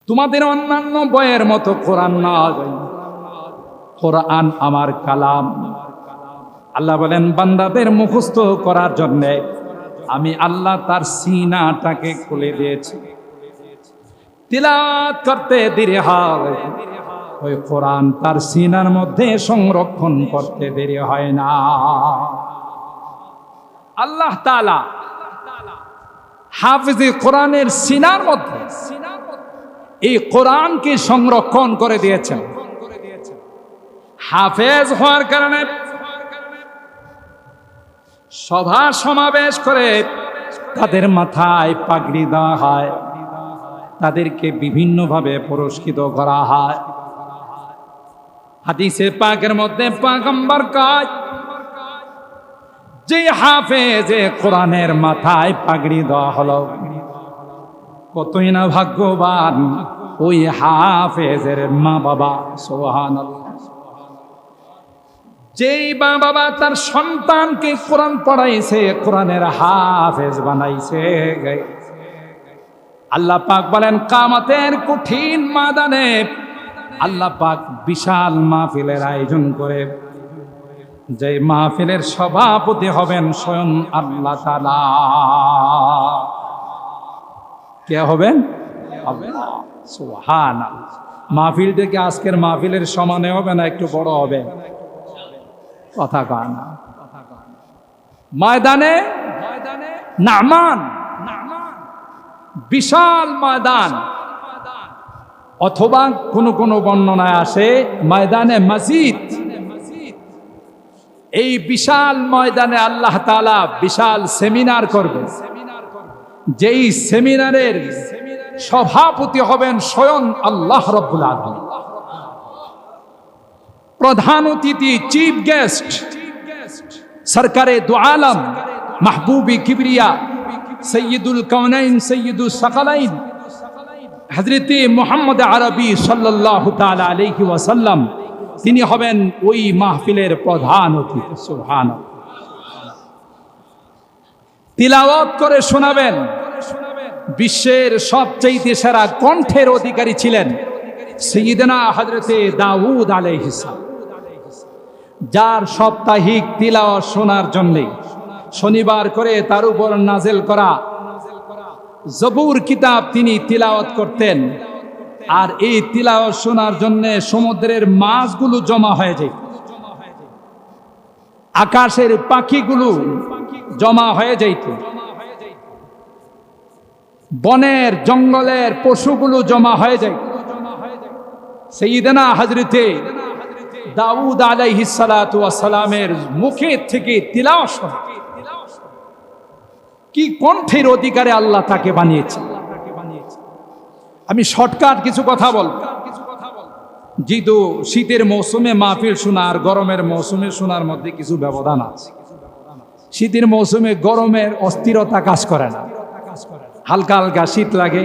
তোমাদের অন্যান্য বইয়ের মতো কোরআন নয়, কোরআন আমার কালাম। আল্লাহ বলেন বান্দাদের মুখস্থ করার জন্য আমি আল্লাহ তার সিনাটাকে খুলে দিয়েছি। তিলাওয়াত করতে দেরি হয়, ওই কোরআন তার সিনার মধ্যে সংরক্ষণ করতে দেরি হয় না। আল্লাহ তাআলা হাফিজে কোরআনের সিনার মধ্যে এই কোরআনকে সংরক্ষণ করে দিয়েছেন। হাফেজ হওয়ার কারণে সভা সমাবেশ করে তাদের মাথায় পাগড়ি দেওয়া হয়, তাদেরকে বিভিন্নভাবে পুরস্কৃত করা হয়। হাদিসে পাকের মধ্যে পয়গম্বর কয়, যে হাফেজে কোরআনের মাথায় পাগড়ি দেওয়া হলো কতই না ভাগ্যবান ওই হাফেজের মা বাবা। সুবহানাল্লাহ। যেই মা বাবা তার সন্তানকে কোরআন পড়াইছে, কোরআনের হাফেজ বানাইছে, আল্লাহ পাক বলেন কিয়ামতের কঠিন ময়দানে আল্লাহ পাক বিশাল মাহফিলের আয়োজন করে, যে মাহফিলের সভাপতি হবেন স্বয়ং আল্লাহ তাআলা। কে হবেন? সুবহানাল্লাহ। মাহফিলটা কি আজকের মাহফিলের সমানে হবে না একটু বড় হবে? কথা কয় না। ময়দানে নামান, বিশাল ময়দান, অথবা কোন কোন বর্ণনায় আসে ময়দানে মসজিদ। এই বিশাল ময়দানে আল্লাহ তাআলা বিশাল সেমিনার করবেন, যেই সেমিনারের সভাপতি হবেন স্বয়ং আল্লাহ রাব্বুল আলামিন। প্রধান অতিথি, চিফ গেস্ট, সরকারে দু আলম, মাহবুবি কিবরিয়া, সৈয়দুল কাউনাইন, সৈয়দুল সাকালাইন হযরত মুহাম্মদ আরবি সাল্লাল্লাহু তাআলা আলাইহি ওয়াসাল্লাম, তিনি হবেন ওই মাহফিলের প্রধান অতিথি। সুবহানাল্লাহ। তিলাওয়াত করে শোনাবেন। বিশ্বের সবচেয়ে সেরা কণ্ঠের অধিকারী ছিলেন সাইয়্যিদনা হযরতে দাউদ আলাইহিস সালাম, যার সাপ্তাহিক তিলাওয়াত শোনার জন্য শনিবার করে তার উপর নাজেল করা জবুর কিতাব তিনি তিলাওয়াত করতেন। আর এই তিলাওয়াত শোনার জন্য সমুদ্রের মাছগুলো জমা হয়ে যায়, আকাশের পাখিগুলো জমা হয়ে যাইত, বনের জঙ্গলের পশুগুলো জমা হয়ে যায়। সাইয়্যিদনা হযরতে দাউদ আলাইহিস সালাতু ওয়াস সালামের মুখে থেকে তিলাওয়াত শোনা, কি কণ্ঠের অধিকারে আল্লাহ তাকে বানিয়েছেন। আমি শর্টকাট কিছু কথা বলব। যেহেতু শীতের মৌসুমে মাহফিল শোনা আর গরমের মৌসুমে শোনার মধ্যে কিছু ব্যবধান আছে। শীতের মৌসুমে গরমের অস্থিরতা কাজ করে না, হালকা হালকা শীত লাগে,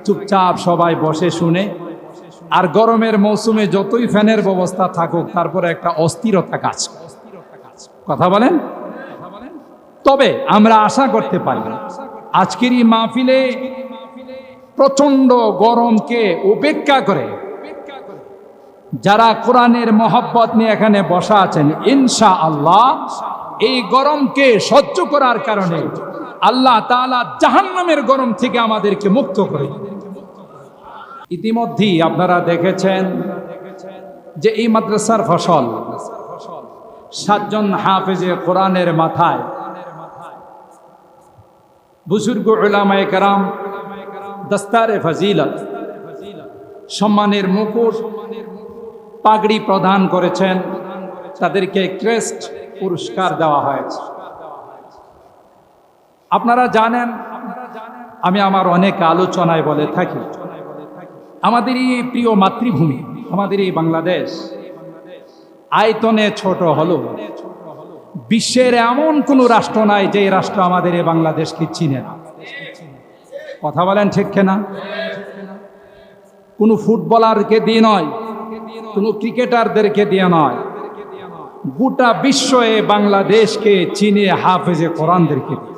চুপচাপ সবাই বসে শুনে। আর গরমের মৌসুমে যতই ফ্যানের ব্যবস্থা থাকুক তারপরে একটা অস্থিরতা কাজ করে। কথা বলেন? তবে আমরা আশা করতে পারি আজকের এই মাহফিলে প্রচন্ড গরমকে উপেক্ষা করে যারা কোরআনের মহব্বত নিয়ে এখানে বসা আছেন, ইনশাআল্লাহ এই গরমকে সহ্য করার কারণে আল্লাহ তাআলা জাহান্নামের গরম থেকে আমাদেরকে মুক্ত করে। ইতিমধ্যেই আপনারা দেখেছেন যে এই মাদ্রাসার ফসল 7 জন হাফেজে কোরআনের মাথায় বুজুর্গ উলামায়ে কেরাম দস্তারে ফজিলত, সম্মানের মুকুট, পাগড়ি প্রদান করেছেন, তাদেরকে ক্রেস্ট পুরস্কার দেওয়া হয়েছে। আপনারা জানেন, আমি আমার অনেক আলোচনায় বলে থাকি, আমাদের এই প্রিয় মাতৃভূমি, আমাদের এই বাংলাদেশ আয়তনে ছোট হলো বিশ্বের এমন কোন রাষ্ট্র নাই যে রাষ্ট্র আমাদের এই বাংলাদেশকে চিনে না। কথা বলেন ঠিক কিনা? কোনো ফুটবলারকে দিয়ে নয়, কোনো ক্রিকেটারদেরকে দিয়ে নয়, গোটা বিশ্বে বাংলাদেশকে চিনে হাফেজে কোরআনদেরকে দিয়ে।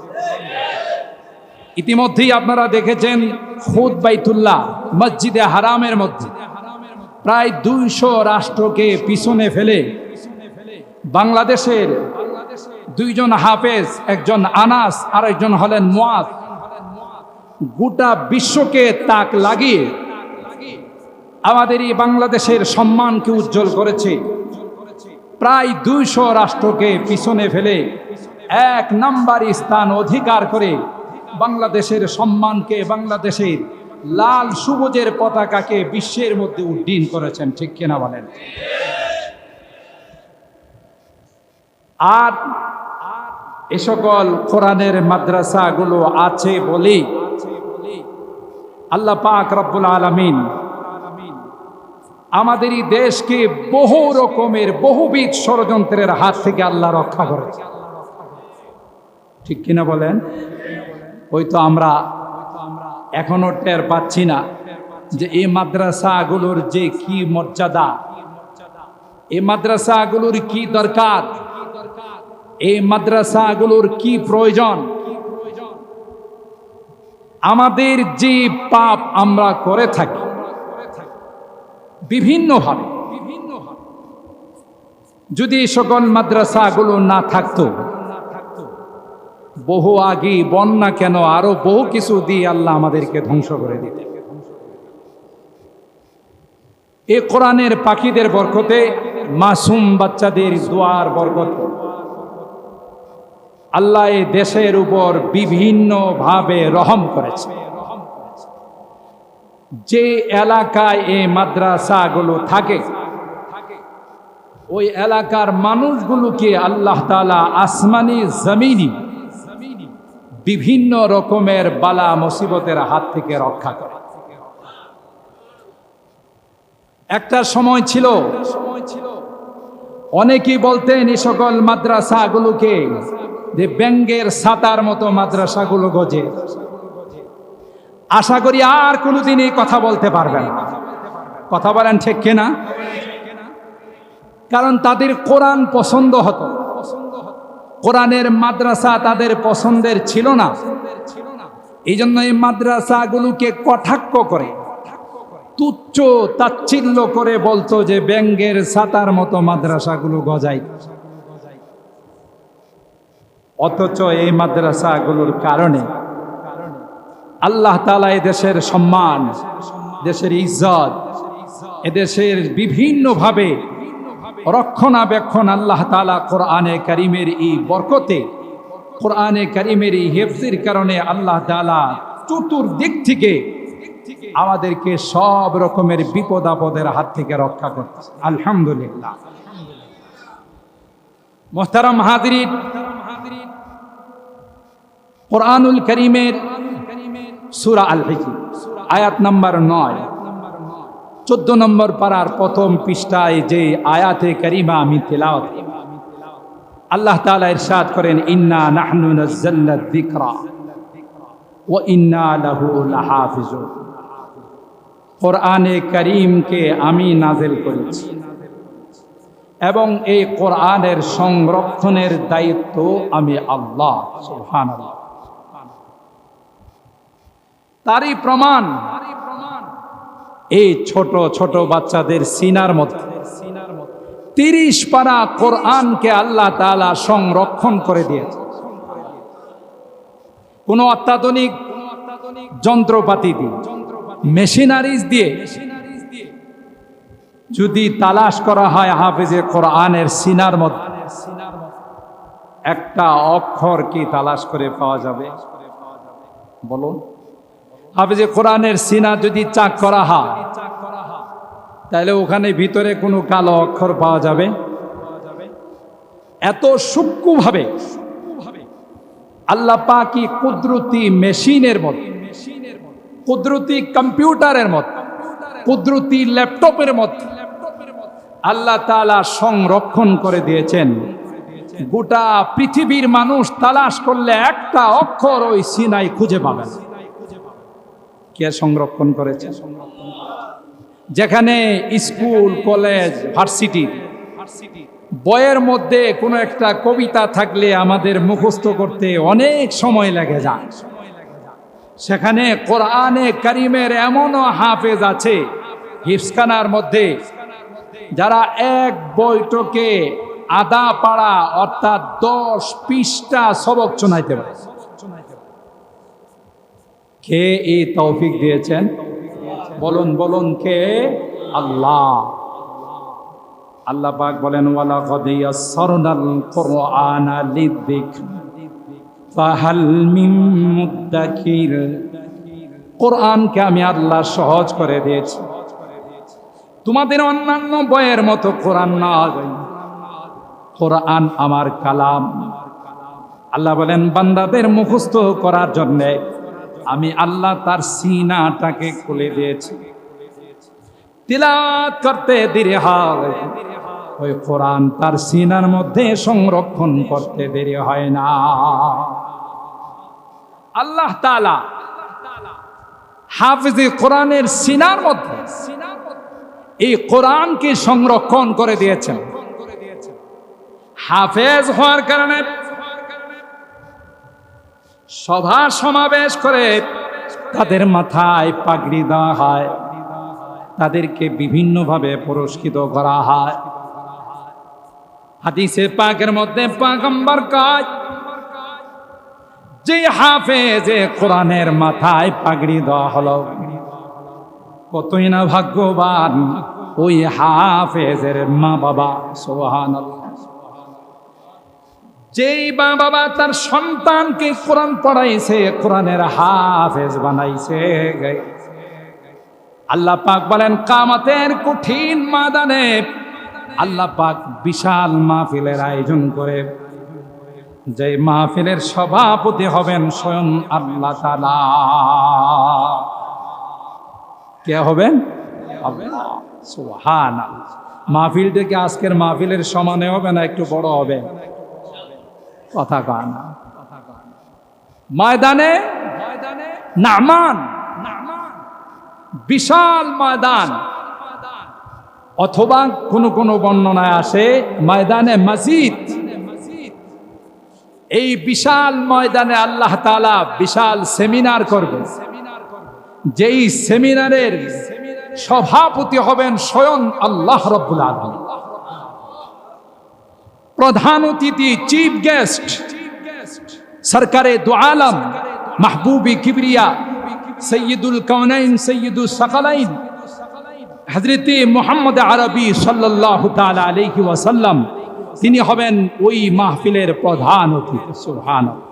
ইতিমধ্যেই আপনারা দেখেছেন খুদ বাইতুল্লাহ মসজিদে হারামের মধ্যে প্রায় 200 রাষ্ট্রকে পিছনে ফেলে বাংলাদেশের দুইজন হাফেজ, একজন আনাস আর একজন হলেন মুয়াজ, গোটা বিশ্বকে তাক লাগিয়ে আমাদের এই বাংলাদেশের সম্মানকে উজ্জ্বল করেছে। প্রায় 200 রাষ্ট্রকে পিছনে ফেলে 1 নম্বর স্থান অধিকার করে বাংলাদেশের সম্মানকে, বাংলাদেশের লাল সবুজের পতাকাকে বিশ্বের মধ্যে উড্ডীন করেছেন। ঠিক কিনা বলেন? আর এ সকল কোরআনের মাদ্রাসাগুলো আছে বলেই আল্লাহ পাক রব্বুল আলামিন আমাদের এই দেশকে বহু রকমের বহুবিধ ষড়যন্ত্রের হাত থেকে আল্লাহ রক্ষা করেছে। ঠিক কিনা বলেন? হয়তো আমরা এখনো টের পাচ্ছি না যে এই মাদ্রাসাগুলোর যে কি মর্যাদা, এই মাদ্রাসাগুলোর কি দরকার, এই মাদ্রাসাগুলোর কি প্রয়োজন। আমাদের যে পাপ আমরা করে থাকি বিভিন্নভাবে, যদি সকল মাদ্রাসাগুলো না থাকতো, বহু আগে বন্যা কেন আরো বহু কিছু দিয়ে আল্লাহ আমাদেরকে ধ্বংস করে দিতে। এই কোরআনের পাখিদের বরকতে, মাসুম বাচ্চাদের দোয়ার বরকতে আল্লাহ এই দেশের উপর বিভিন্ন ভাবে রহম করেছে। যে এলাকায় এই মাদ্রাসাগুলো থাকে ওই এলাকার মানুষগুলোকে আল্লাহ তাআলা আসমানি জমিনি বিভিন্ন রকমের বালা মুসিবতের হাত থেকে রক্ষা করে। একটা সময় ছিল অনেকেই বলতেন এই সকল মাদ্রাসাগুলোকে যে ব্যাঙের ছাতার মতো মাদ্রাসাগুলো গজে। আশা করি আর কোনোদিন এই কথা বলতে পারবেন না। কথা বলেন ঠিক কিনা? কারণ তাদের কোরআন পছন্দ হতো, কোরআনের মাদ্রাসা তাদের পছন্দের ছিল না। এই জন্য এই মাদ্রাসাগুলোকে কটাক্ষ করে, তুচ্ছ তাচ্ছিল্য করে বলতো যে ব্যাঙের ছাতার মতো মাদ্রাসাগুলো গজায়। অথচ এই মাদ্রাসাগুলোর কারণে আল্লাহ তাআলা এদেশের সম্মান, দেশের ইজ্জত, এদেশের বিভিন্নভাবে রক্ষণাবেক্ষণ আল্লাহ তাআলা কোরআনে কারীমের এই বরকতে, কোরআনে কারীমের এই হেফজের কারণে আল্লাহ তাআলা চতুর্দিক থেকে আমাদেরকে সব রকমের বিপদ আপদের হাত থেকে রক্ষা করতেছে। আলহামদুলিল্লাহ। মুহতারাম হাজিরিন, কোরআনুল কারীমের সূরা আল হিজর আয়াত নাম্বার 9, 14 নম্বর পারার প্রথম পৃষ্ঠায় যে আয়াতে কারিমা আমি তেলাওয়াত, আল্লাহ তাআলা ইরশাদ করেন, ইন্না নাহনু নাযালনা যিকরা ওয়া ইন্না লাহু লাহাফিজুন। কোরআনে কারীমকে আমি নাযিল করেছি এবং এই কোরআনের সংরক্ষণের দায়িত্ব আমি আল্লাহ। সুবহানাল্লাহ। তারই প্রমাণ এই ছোট ছোট বাচ্চাদের সিনার মধ্যে 30 পারা কোরআনকে আল্লাহ তাআলা সংরক্ষণ করে দিয়েছে। কোন অত্যাধুনিক যন্ত্রপাতি দিয়ে, মেশিনারিজ দিয়ে যদি তালাশ করা হয় হাফেজে কোরআনের সিনার মধ্যে, একটা অক্ষর কি তালাশ করে পাওয়া যাবে? বলুন। হাফেজে কোরআনের সিনা যদি চাক করা হয় তাহলে ওখানে ভিতরে কোনো কালো অক্ষর পাওয়া যাবে? এত সূক্ষ্মভাবে আল্লাহ পাক কি কুদরতি মেশিনের মতো, কুদরতি কম্পিউটারের মতো, কুদরতি ল্যাপটপের মতো আল্লাহ তাআলা সংরক্ষণ করে দিয়েছেন। গোটা পৃথিবীর মানুষ তালাশ করলে একটা অক্ষর ওই সিনায় খুঁজে পাবেন। কে সংরক্ষণ করেছে? যেখানে স্কুল, কলেজ, ভার্সিটি বইয়ের মধ্যে কোনো একটা কবিতা থাকলে আমাদের মুখস্থ করতে অনেক সময় লেগে যায়, সেখানে কোরআনে কারিমের এমনও হাফেজ আছে হিফজখানার মধ্যে যারা এক বৈঠকে আধা পাড়া অর্থাৎ 10 পৃষ্ঠা সবক শোনাইতে পারে। কে এই তৌফিক দিয়েছেন? বলুন বলুন কে? আল্লাহ। আল্লাহ পাক বলেন ওয়ালাকাদ ইয়াসসারনাল কুরআনা লিযিকর ফাহাল মিন মুদ্দাকির। কোরআনকে আমি আল্লাহ সহজ করে দিয়েছি, তোমাদের অন্যান্য বইয়ের মতো কোরআন না। কোরআন আমার কালাম। আল্লাহ বলেন বান্দাদের মুখস্থ করার জন্য আমি আল্লাহ তার সিনাটাকে খুলে দিয়েছি। তিলাওয়াত করতে দেরি হয়, ওই কোরআন তার সিনার মধ্যে সংরক্ষণ করতে দেরি হয় না। আল্লাহ তাআলা হাফিজে কোরআনের সিনার মধ্যে এই কোরআনকে সংরক্ষণ করে দিয়েছেন। হাফেজ হওয়ার কারণে সভা সমাবেশ করে তাদের মাথায় পাগড়ি দেওয়া হয়, তাদেরকে বিভিন্নভাবে পুরস্কৃত করা হয়। হাদিসে পাকের মধ্যে পয়গম্বর কয় যে হাফেজে কোরআনের মাথায় পাগড়ি দেওয়া হলো কতই না ভাগ্যবান ওই হাফেজের মা বাবা। সুবহানাল্লাহ। যেই মা বাবা তার সন্তানকে কোরআন পড়াইছে, কোরআনের হাফেজ বানাইছে, আল্লাহ পাক বলেন কিয়ামতের কঠিন ময়দানে আল্লাহ পাক বিশাল মাহফিলের আয়োজন করে, যে মাহফিলের সভাপতি হবেন স্বয়ং আল্লাহ তাআলা। কে হবেন? আল্লাহ। সুবহানাল্লাহ। মাহফিলটা কি আজকের মাহফিলের সমানে হবে না একটু বড় হবে? কথা কয় না। ময়দানে নামান, বিশাল ময়দান, অথবা কোন কোন বর্ণনায় আসে ময়দানে মসজিদ। এই বিশাল ময়দানে আল্লাহ তাআলা বিশাল সেমিনার করবেন, যেই সেমিনারের সভাপতি হবেন স্বয়ং আল্লাহ রাব্বুল আলামিন। প্রধান অতিথি, চিফ গেস্ট, সরকারে দু আলম মাহবুবি কিবরিয়া সৈয়দুল কাউনাইন সৈয়দুল সাকালাইন হযরতে মুহাম্মদ আরবি সাল্লাল্লাহু তাআলা আলাইহি ওয়াসাল্লাম, তিনি হবেন ওই মাহফিলের প্রধান অতিথি। সুবহানাল্লাহ।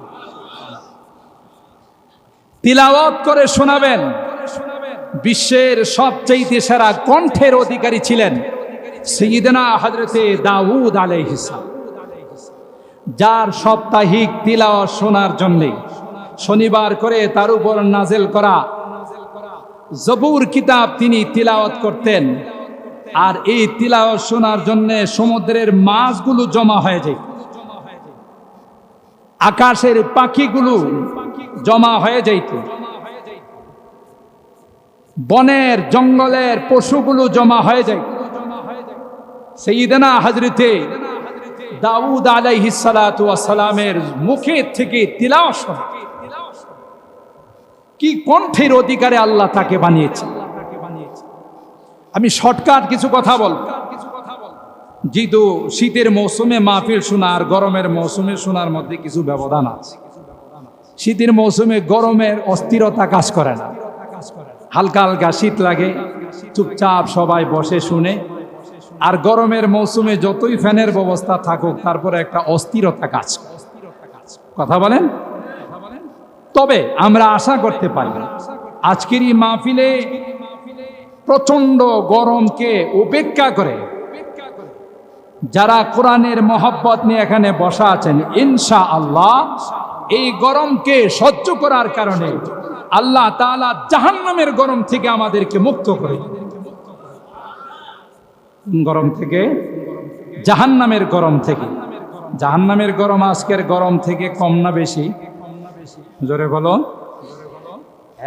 তিলাওয়াত করে শোনাবেন। বিশ্বের সবচেয়ে সেরা কণ্ঠের অধিকারী ছিলেন সাইয়্যিদনা হযরতে দাউদ আলাইহিস সালাম, যার সাপ্তাহিক তিলাওয়াত শোনার জন্য শনিবার করে তার উপর নাজেল করা জবুর কিতাব তিনি তিলাওয়াত করতেন। আর এই তিলাওয়াত শোনার জন্য সমুদ্রের মাছগুলো জমা হয়ে যায়, আকাশের পাখিগুলো জমা হয়ে যাইত, বনের জঙ্গলের পশুগুলো জমা হয়ে যায়। সাইয়্যিদনা হযরতে দাউদ আলাইহিস সালাতু ওয়াস সালামের মুখে থেকে তিলাওয়াত শোনা, কি কণ্ঠের অধিকারে আল্লাহ তাকে বানিয়েছেন। আমি শর্টকাট কিছু কথা বলব। যেহেতু শীতের মৌসুমে মাহফিল শোনা আর গরমের মৌসুমে শোনার মধ্যে কিছু ব্যবধান আছে। শীতের মৌসুমে গরমের অস্থিরতা কাজ করে না, হালকা হালকা শীত লাগে, চুপচাপ সবাই বসে শুনে। আর গরমের মৌসুমে যতই ফ্যানের ব্যবস্থা থাকুক তারপরে একটা অস্থিরতা কাজ করে। কথা বলেন? তবে আমরা আশা করতে পারি আজকের এই মাহফিলে প্রচন্ড গরমকে উপেক্ষা করে যারা কোরআনের মহব্বত নিয়ে এখানে বসা আছেন, ইনশাআল্লাহ এই গরমকে সহ্য করার কারণে আল্লাহ তাআলা জাহান্নামের গরম থেকে আমাদেরকে মুক্ত করে। গরম থেকে? জাহান্নামের গরম থেকে। জাহান্নামের গরম আজকের গরম থেকে কম না বেশি? জোরে বলো।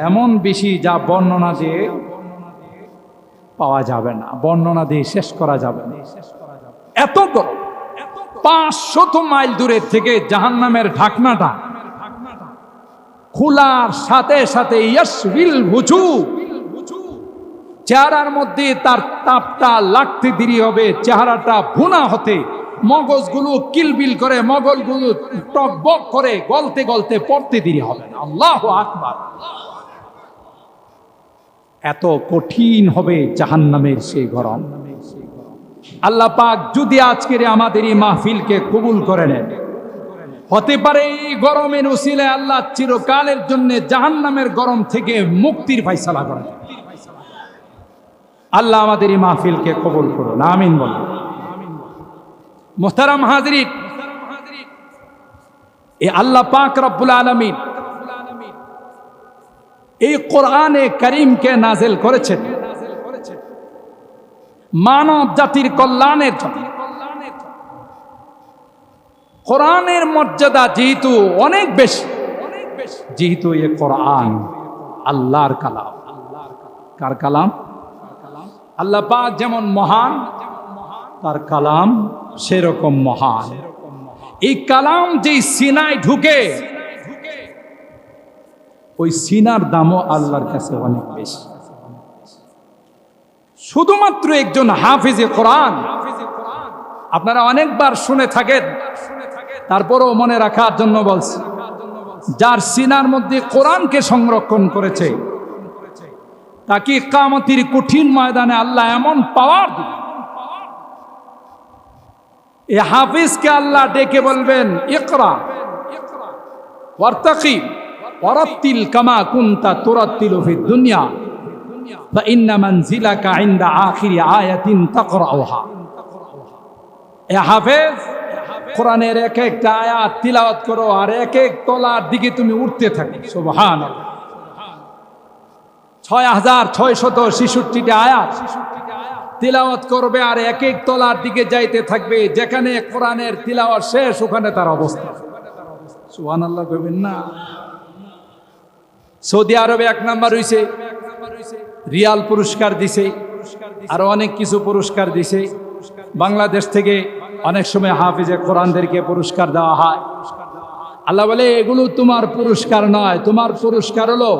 এমন বেশি যা বর্ণনা দিয়ে পাওয়া যাবে না, বর্ণনা দিয়ে শেষ করা যাবে না। এত গরম, 500 মাইল দূরে থেকে জাহান্নামের ঢাকনাটা খোলার সাথে সাথে ইয়াসবিল বুজু, চেহারার মধ্যে তার তাপটা লাগতে দেরি হবে, চেহারাটা ভুনা হতে, মগজগুলো কিলবিল করে, মগজগুলো টকবক করে গলতে গলতে পড়তে দেরি হবে না। আল্লাহু আকবার। এত কঠিন হবে জাহান্নামের সেই গরম। আল্লাহ পাক যদি আজকের আমাদের এই মাহফিলকে কবুল করে নেন, হতে পারে এই গরমের উসিলায় আল্লাহ চিরকালের জন্য জাহান্নামের গরম থেকে মুক্তির ফয়সালা করেন। আল্লাহ আমাদের এই মাহফিলকে কবুল করুন, আমিন বলুন। মুহতারাম হাজিরিন, এই আল্লাহ পাক রব্বুল আলামিন এই কোরআনে কারীমকে নাযিল করেছেন মানব জাতির কল্যাণের জন্য। কোরআনের মর্যাদা যেহেতু অনেক বেশি, যেহেতু এই কোরআন আল্লাহর কালাম। কার কালাম? আল্লাহ পাক যেমন মহান, তার কালাম সেরকম মহান। এই কালাম যেই সিনায় ঢুকে, ওই সিনার দামও আল্লাহর কাছে অনেক বেশি। শুধুমাত্র একজন হাফিজে কোরআন, আপনারা অনেকবার শুনে থাকেন, তারপরও মনে রাখার জন্য বলছি, যার সিনার মধ্যে কোরআনকে সংরক্ষণ করেছে তাকে কিয়ামতের কঠিন ময়দানে আল্লাহ এমন পাওয়ার দিবেন, এই হাফিজকে আল্লাহ ডেকে বলবেন, ইকরা ওয়ারতাকি ওয়ারাত্তিল কামা কুনতা তুরাত্তিলু ফিদ দুনিয়া ফাইন্না মানজিলাকা ইনদা আখিরি আয়াতিন তাকরাউহা। এ হাফেজ, কোরআনের এক একটা আয়াত তিলাওয়াত করো আর এক এক তলার দিকে তুমি উঠতে থাকো। সুবহানাল্লাহ। ৬৬৬৬টা আয়াত তিলাওয়াত করবে আর এক এক তলার দিকে যাইতে থাকবে। যেখানে কোরআনের তিলাওয়াত শেষ, ওখানে তার অবস্থা। সুবহানাল্লাহ কইবেন না? সৌদি আরবে ১ নাম্বার হইছে, রিয়াল পুরস্কার দিছে, আরো অনেক কিছু পুরস্কার দিছে। বাংলাদেশ থেকে অনেক সময় হাফিজে কোরআনদেরকে পুরস্কার দেওয়া হয়। আল্লাহ বলে, এগুলো তোমার পুরস্কার নয়, তোমার পুরস্কার হলো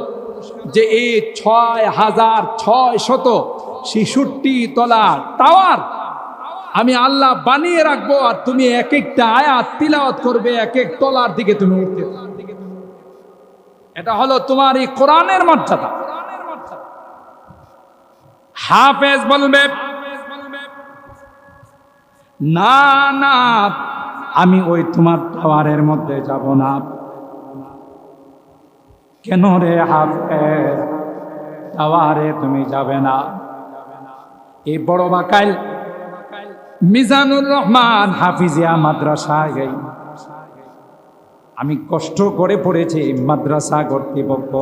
যে এই ৬৬৬৬ তলা টাওয়ার আমি আল্লাহ বানিয়ে রাখবো, আর তুমি এক একটা আয়াত তিলাওয়াত করবে, এক এক তলার দিকে তুমি উঠতে থাকবে। এটা হলো তোমার এই কোরআনের মর্যাদা। হাফেজ বলবে, না না, আমি ওই তোমার টাওয়ারের মধ্যে যাব না। কেন রে হাফেজ, টাওয়ারে তুমি যাবে না? এই বড় বাকাইল মিজানুর রহমান হাফিজিয়া মাদ্রাসায় গই, আমি কষ্ট করে পড়েছি। মাদ্রাসা কর্তৃপক্ষ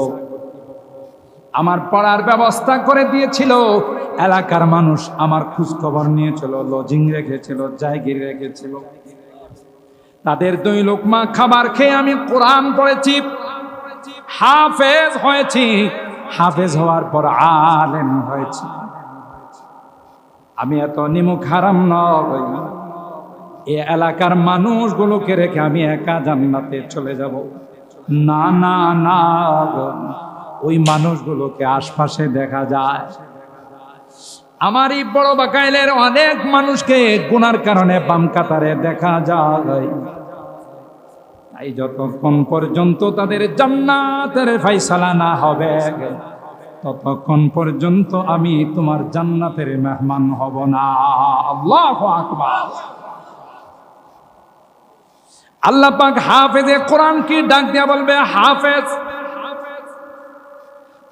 আমার পড়ার ব্যবস্থা করে দিয়েছিল, এলাকার মানুষ আমার খোঁজ খবর নিয়েছিল, লজিং রেখেছিল, জায়গা রেখেছিল। তাদের 2 লোকমা খাবার খেয়ে আমি কোরআন পড়েছি, হাফেজ হয়েছি। হাফেজ হওয়ার পর আলেম হয়েছি। আমি এত নিমুখ হারাম নই, এই এলাকার মানুষগুলোকে রেখে আমি একা জান্নাতে চলে যাব। না না না, ওই মানুষগুলোকে আশপাশে দেখা যায়। আমার এই বড় বাকাইলের অনেক মানুষকে গুনার কারণে বাম কাতারে দেখা যায়। তাই যতক্ষণ পর্যন্ত তাদের জান্নাতের ফয়সালা না হবে, ততক্ষণ পর্যন্ত আমি তোমার জান্নাতের মেহমান হব না। আল্লাহু আকবার। আল্লাহ পাক হাফেজে কোরআন কি ডাক দিয়া বলবে, হাফেজ,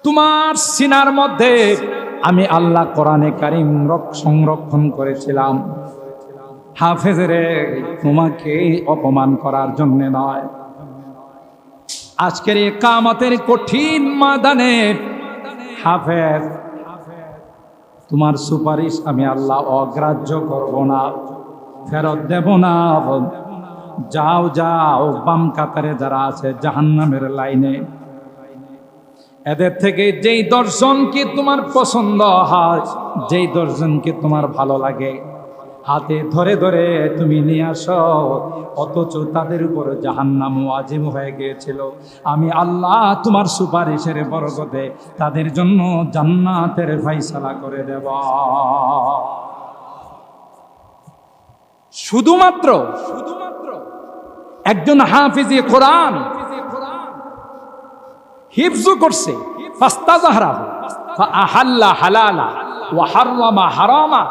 তোমার সিনার মধ্যে আমি আল্লাহ কোরআনে কারীম সংরক্ষণ করেছিলাম। হাফেজ রে, তোমাকে অপমান করার জন্য নয়, আজকের এই কিয়ামতের কঠিন ময়দানে হাফেজ, তোমার সুপারিশ আমি আল্লাহ অগ্রাহ্য করব না, ফেরত দেব না। যাও যাও, বাম কাতারে যারা আছে জাহান্নামের লাইনে, এদের থেকে যেই দর্শনকে তোমার পছন্দ হয়, যেই দর্শনকে তোমার ভালো লাগে, হাতে ধরে ধরে তুমি নিয়ে আসো, অথচ তাদের উপর জাহান্নাম ওয়াজিব হয়ে গিয়েছিল। আমি আল্লাহ তোমার সুপারিশের বরকতে তাদের জন্য জান্নাতের ফয়সালা করে দেব। শুধুমাত্র একজন হাফিজে কোরআন হিফজ করছে, ফাস্তাযহারাহু ফাআহাল্লা হালালা ওয়া হাররামা হারামা,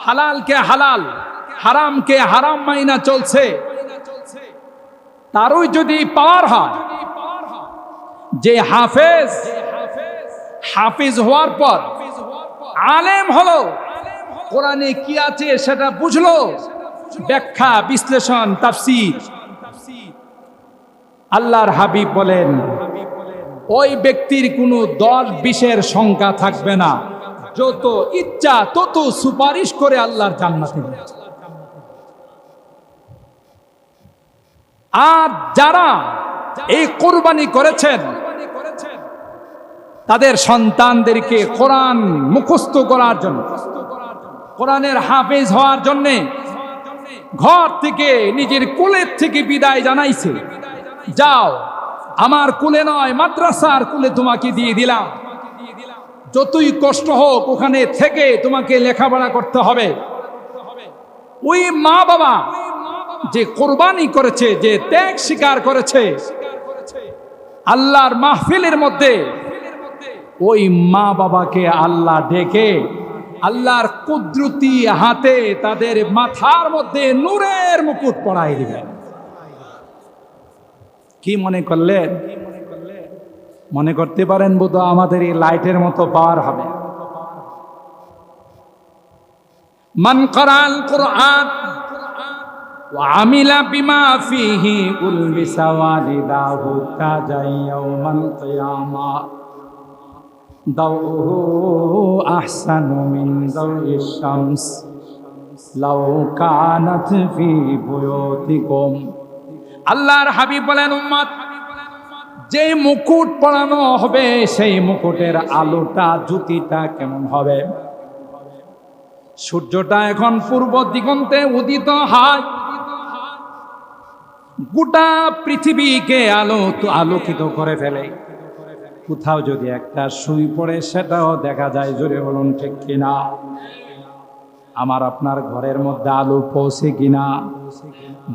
হালালকে হালাল হারামকে হারাম মাইনা চলছে, তারই যদি পাওয়ার হয়, যে হাফিজ হওয়ার পর আলেম হলো, কোরআনে কি আছে সেটা বুঝলো, ব্যাখ্যা বিশ্লেষণ তাফসীর, আল্লাহর হাবিব বলেন ওই ব্যক্তির কোনো 10-20-এর সংখ্যা থাকবে না, যত ইচ্ছা তত সুপারিশ করে আল্লাহর জান্নাতে নিয়ে যাবে। আর যারা এই কুরবানি করেছেন, তাদের সন্তানদেরকে কোরআন মুখস্থ করার জন্য, কোরআনের হাফেজ হওয়ার জন্য ঘর থেকে, নিজের কুলের থেকে বিদায় জানাইছে, যাও আমার কুলে নয় মাদ্রাসার কুলে তোমাকে দিয়ে দিলাম, যতই কষ্ট হোক ওখানে থেকে তোমাকে লেখাপড়া করতে হবে। ওই মা বাবা যে কোরবানি করেছে, যে ত্যাগ স্বীকার করেছে আল্লাহর মাহফিলের মধ্যে, ওই মা বাবাকে আল্লাহ ডেকে আল্লাহর কুদরতি হাতে তাদের মাথার মধ্যে নূরের মুকুট পরাই দিবেন। কি মনে করলেন? মনে করতে পারেন বোধ আমাদের এই লাইটের মতো পাওয়ার হবে। মান করাল কুরআন ওয়া আমিলা বিমা ফিহি উলবিসা ওয়ালিদাহু তাজাই ইয়াউমাল কিয়ামা দাউহু আহসানু মিন দাউইশ শামস লাউ কানাত ফি বুয়ুতিকুম। আল্লাহর হাবিব বলেন, উম্মত, যে মুকুট পরানো হবে সেই মুকুটের আলোটা, জ্যোতিটা কেমন হবে? সূর্যটা এখন পূর্ব দিগন্তে উদিত হয়, গোটা পৃথিবীকে আলোকিত করে ফেলে। কোথাও যদি একটা সুই পড়ে সেটাও দেখা যায়। জোরে বলুন ঠিক কিনা? আমার আপনার ঘরের মধ্যে আলো পৌঁছে কিনা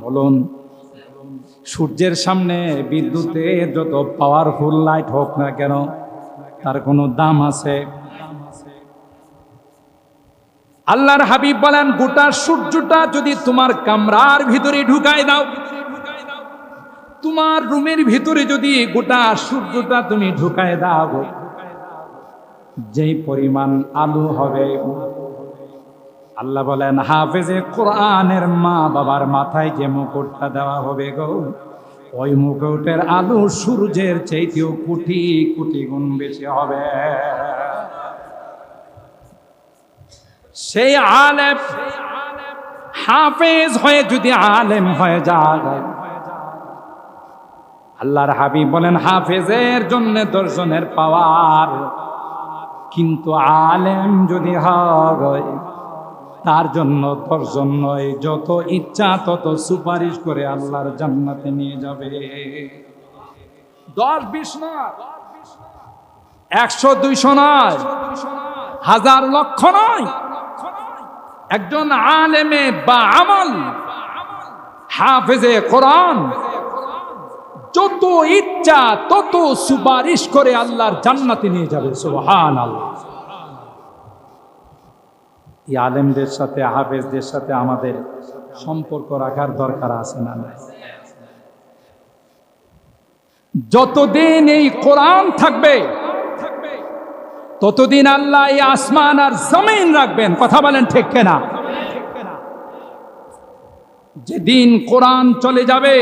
বলুন? সূর্যের সামনে বিদ্যুতের যত পাওয়ারফুল লাইট হোক না কেন, তার কোনো দাম আছে? আল্লাহর হাবিব বলেন, গোটা সূর্যটা যদি তোমার কামরার ভিতরে ঢুকাই দাও, তোমার রুমের ভিতরে যদি গোটা সূর্যটা তুমি ঢুকাই দাও, যেই পরিমাণ আলো হবে, আল্লাহ বলেন হাফেজে কোরআনের মা বাবার মাথায় যে মুকুটটা দেওয়া হবে গো, ওই মুকুটের আলো সূর্যের চাইতেও কোটি কোটি গুণ বেশি হবে। সেই আলেম হাফেজ হয়ে যদি আলেম হয়ে যায়, আল্লাহর হাবিব বলেন হাফেজের জন্য দর্শনের পাওয়ার, কিন্তু আলেম যদি হয় তার জন্য দর্শন নয়, যত ইচ্ছা তত সুপারিশ করে আল্লাহর জান্নাতে নিয়ে যাবে। 10-20 নয়, 100-200 নয়, 1000 লক্ষ নয়, একজন আলেমে বা আমল হাফেজে কোরআন যত ইচ্ছা তত সুপারিশ করে আল্লাহর জান্নাতে নিয়ে যাবে। সুবহানাল্লাহ। এই আলেমদের সাথে, হাফেজদের সাথে আমাদের সম্পর্ক রাখার দরকার আছে না? যতদিন এই কোরআন থাকবে ততদিন আল্লাহ এই আসমান আর জমিন রাখবেন। কথা বলেন ঠিক কিনা? যেদিন কোরআন চলে যাবে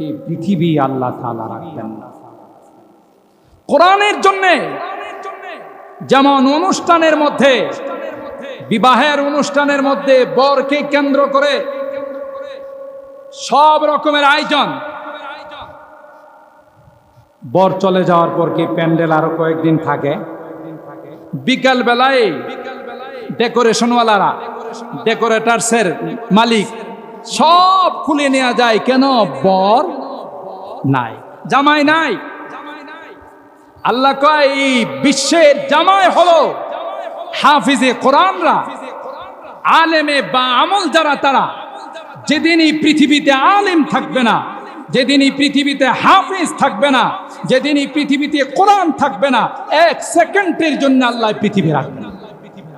এই পৃথিবী আল্লাহ তাআলা রাখবেন না। কোরআনের জন্য যেমন অনুষ্ঠানের মধ্যে, বিবাহের অনুষ্ঠানের মধ্যে বরকে কেন্দ্র করে সব রকমের আয়োজন, বর চলে যাওয়ার পর কি প্যান্ডেল আরো কয়েকদিন থাকে? বিকাল বেলায় ডেকোরেশনওয়ালারা ডেকোরেটার্সের মালিক, সব খুলে নেওয়া যায়। কেন? বর নাই, জামাই নাই। আল্লাহ কয় এই বিশ্বের জামাই হলো হাফিজে কোরআনরা, আলেমে বা আমল যারা, তারা। যেদিন এই পৃথিবীতে আলেম থাকবে না, যেদিন এই পৃথিবীতে হাফিজ থাকবে না, যেদিন এই পৃথিবীতে কোরআন থাকবে না, এক সেকেন্ডের জন্য আল্লাহ পৃথিবী রাখবে না।